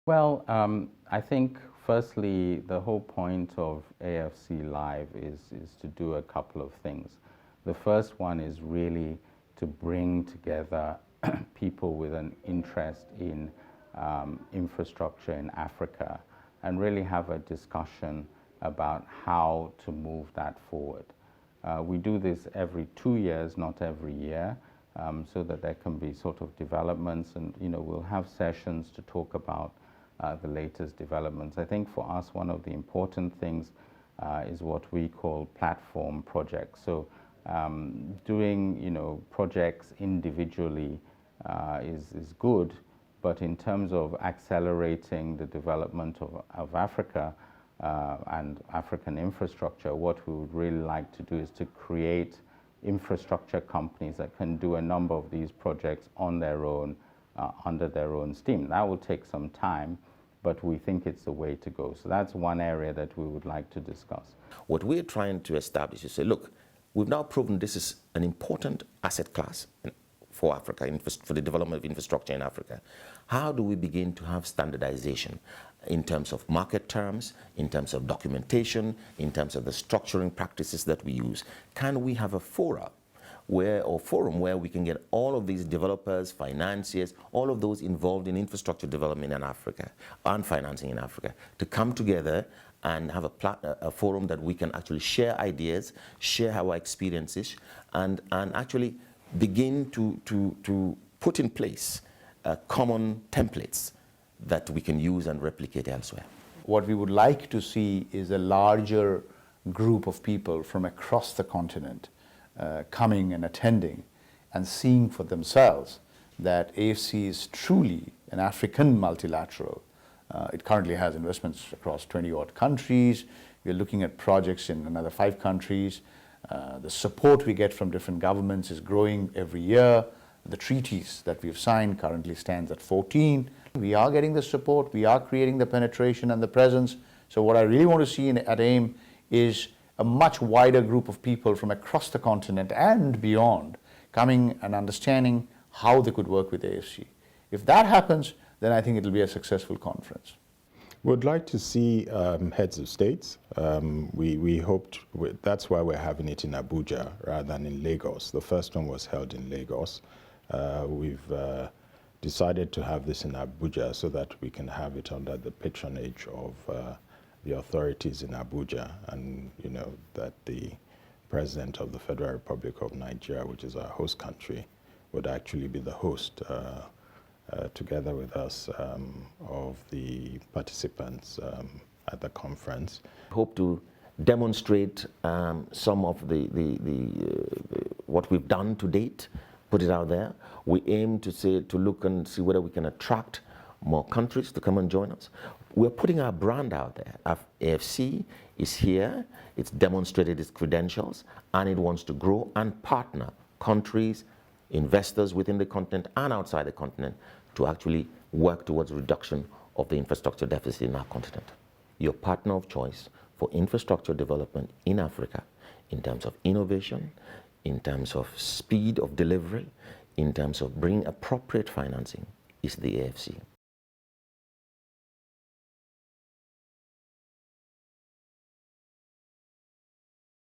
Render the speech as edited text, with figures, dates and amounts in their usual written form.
Well, I think firstly, the whole point of AFC Live is to do a couple of things. The first one is really to bring together people with an interest in infrastructure in Africa and really have a discussion about how to move that forward. We do this every 2 years, not every year, so that there can be sort of developments, and we'll have sessions to talk about the latest developments. I think for us, one of the important things is what we call platform projects. So doing projects individually is good, but in terms of accelerating the development of Africa and African infrastructure, what we would really like to do is to create infrastructure companies that can do a number of these projects on their own, under their own steam. That will take some time, but we think it's the way to go. So that's one area that we would like to discuss. What we're trying to establish is say, look, we've now proven this is an important asset class for Africa, for the development of infrastructure in Africa. How do we begin to have standardization in terms of market terms, in terms of documentation, in terms of the structuring practices that we use? Can we have a forum where we can get all of these developers, financiers, all of those involved in infrastructure development in Africa and financing in Africa to come together and have a forum that we can actually share ideas, share our experiences, and actually begin to put in place common templates that we can use and replicate elsewhere. What we would like to see is a larger group of people from across the continent coming and attending and seeing for themselves that AFC is truly an African multilateral. It currently has investments across 20-odd countries. We're looking at projects in another 5 countries. The support we get from different governments is growing every year. The treaties that we've signed currently stands at 14. We are getting the support, we are creating the penetration and the presence. So what I really want to see at AIM is a much wider group of people from across the continent and beyond coming and understanding how they could work with AFC. If that happens, then I think it'll be a successful conference. We'd like to see heads of states. We hoped, that's why we're having it in Abuja rather than in Lagos. The first one was held in Lagos. We've decided to have this in Abuja so that we can have it under the patronage of the authorities in Abuja, and that the President of the Federal Republic of Nigeria, which is our host country, would actually be the host together with us of the participants at the conference. Hope to demonstrate some of what we've done to date, put it out there. We aim to look and see whether we can attract more countries to come and join us. We're putting our brand out there. AFC is here, it's demonstrated its credentials, and it wants to grow and partner countries, investors within the continent and outside the continent to actually work towards reduction of the infrastructure deficit in our continent. Your partner of choice for infrastructure development in Africa in terms of innovation, in terms of speed of delivery, in terms of bringing appropriate financing is the AFC.